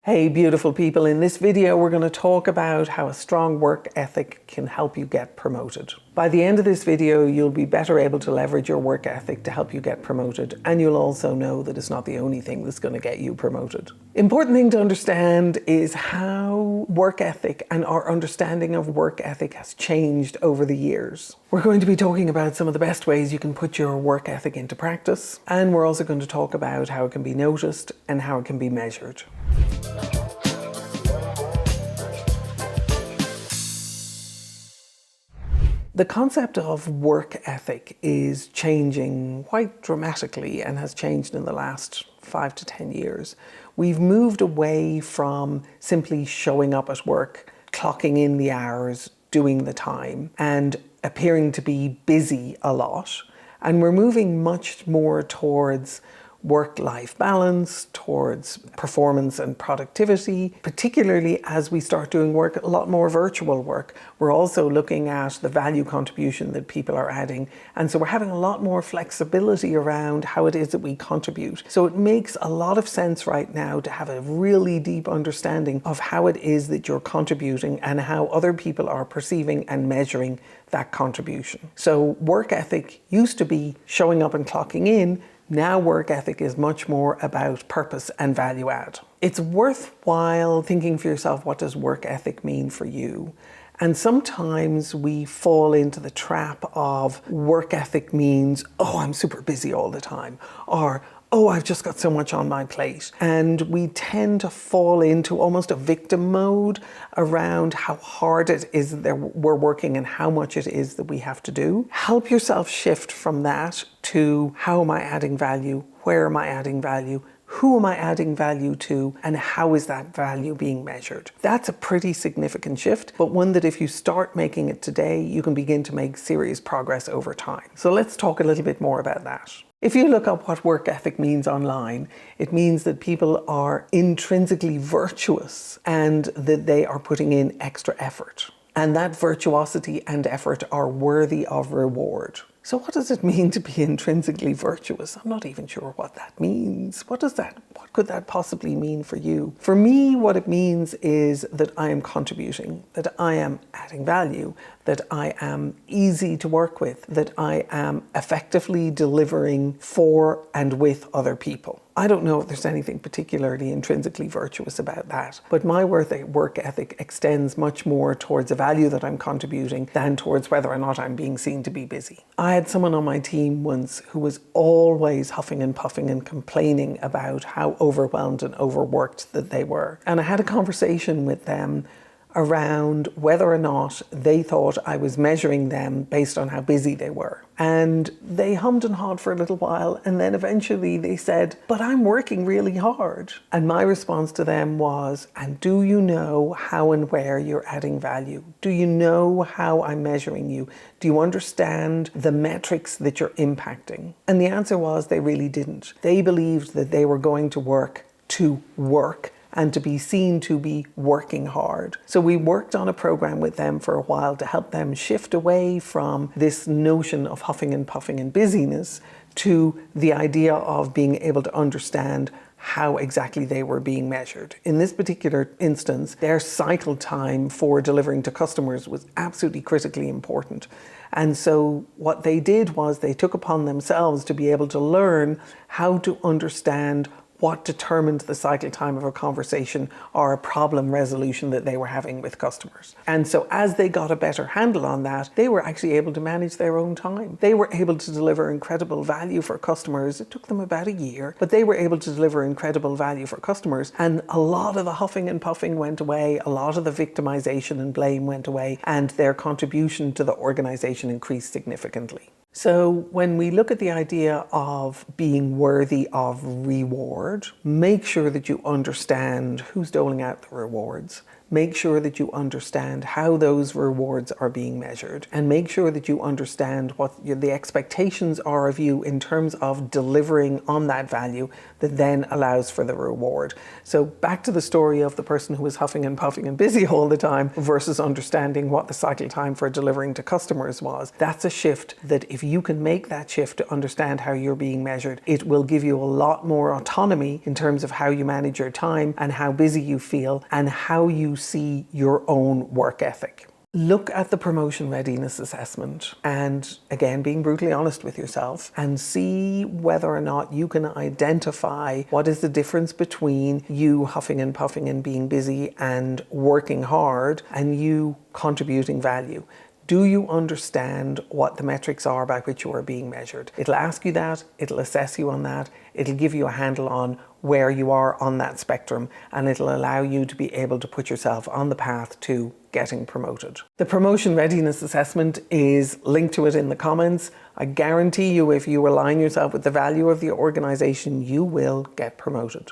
Hey beautiful people, in this video we're going to talk about how a strong work ethic can help you get promoted. By the end of this video you'll be better able to leverage your work ethic to help you get promoted, and you'll also know that it's not the only thing that's going to get you promoted. Important thing to understand is how work ethic and our understanding of work ethic has changed over the years. We're going to be talking about some of the best ways you can put your work ethic into practice, and we're also going to talk about how it can be noticed and how it can be measured. The concept of work ethic is changing quite dramatically and has changed in the last 5 to 10 years. We've moved away from simply showing up at work, clocking in the hours, doing the time, and appearing to be busy a lot. And we're moving much more towards work-life balance, towards performance and productivity, particularly as we start doing work, a lot more virtual work. We're also looking at the value contribution that people are adding. And so we're having a lot more flexibility around how it is that we contribute. So it makes a lot of sense right now to have a really deep understanding of how it is that you're contributing and how other people are perceiving and measuring that contribution. So work ethic used to be showing up and clocking in. Now work ethic is much more about purpose and value add. It's worthwhile thinking for yourself, what does work ethic mean for you? And sometimes we fall into the trap of work ethic means, oh, I'm super busy all the time, or oh, I've just got so much on my plate. And we tend to fall into almost a victim mode around how hard it is that we're working and how much it is that we have to do. Help yourself shift from that to, how am I adding value? Where am I adding value? Who am I adding value to, and how is that value being measured? That's a pretty significant shift, but one that if you start making it today, you can begin to make serious progress over time. So let's talk a little bit more about that. If you look up what work ethic means online, it means that people are intrinsically virtuous and that they are putting in extra effort. And that virtuosity and effort are worthy of reward. So what does it mean to be intrinsically virtuous? I'm not even sure what that means. What could that possibly mean for you? For me, what it means is that I am contributing, that I am adding value, that I am easy to work with, that I am effectively delivering for and with other people. I don't know if there's anything particularly intrinsically virtuous about that, but my work ethic extends much more towards the value that I'm contributing than towards whether or not I'm being seen to be busy. I had someone on my team once who was always huffing and puffing and complaining about how overwhelmed and overworked that they were. And I had a conversation with them around whether or not they thought I was measuring them based on how busy they were. And they hummed and hawed for a little while, and then eventually they said, but I'm working really hard. And my response to them was, and do you know how and where you're adding value? Do you know how I'm measuring you? Do you understand the metrics that you're impacting? And the answer was they really didn't. They believed that they were going to work and to be seen to be working hard. So we worked on a program with them for a while to help them shift away from this notion of huffing and puffing and busyness to the idea of being able to understand how exactly they were being measured. In this particular instance, their cycle time for delivering to customers was absolutely critically important. And so what they did was they took upon themselves to be able to learn how to understand what determined the cycle time of a conversation or a problem resolution that they were having with customers. And so as they got a better handle on that, they were actually able to manage their own time. They were able to deliver incredible value for customers. It took them about a year, but they were able to deliver incredible value for customers. And a lot of the huffing and puffing went away, a lot of the victimization and blame went away, and their contribution to the organization increased significantly. So when we look at the idea of being worthy of reward, make sure that you understand who's doling out the rewards. make sure that you understand how those rewards are being measured, and make sure that you understand what the expectations are of you in terms of delivering on that value that then allows for the reward. So back to the story of the person who was huffing and puffing and busy all the time versus understanding what the cycle time for delivering to customers was. That's a shift that if you can make that shift to understand how you're being measured, it will give you a lot more autonomy in terms of how you manage your time and how busy you feel and how you see your own work ethic. Look at the promotion readiness assessment and, again, being brutally honest with yourself, and see whether or not you can identify what is the difference between you huffing and puffing and being busy and working hard and you contributing value. Do you understand what the metrics are by which you are being measured? It'll ask you that, it'll assess you on that, it'll give you a handle on where you are on that spectrum, and it'll allow you to be able to put yourself on the path to getting promoted. The promotion readiness assessment is linked to it in the comments. I guarantee you, if you align yourself with the value of the organization, you will get promoted.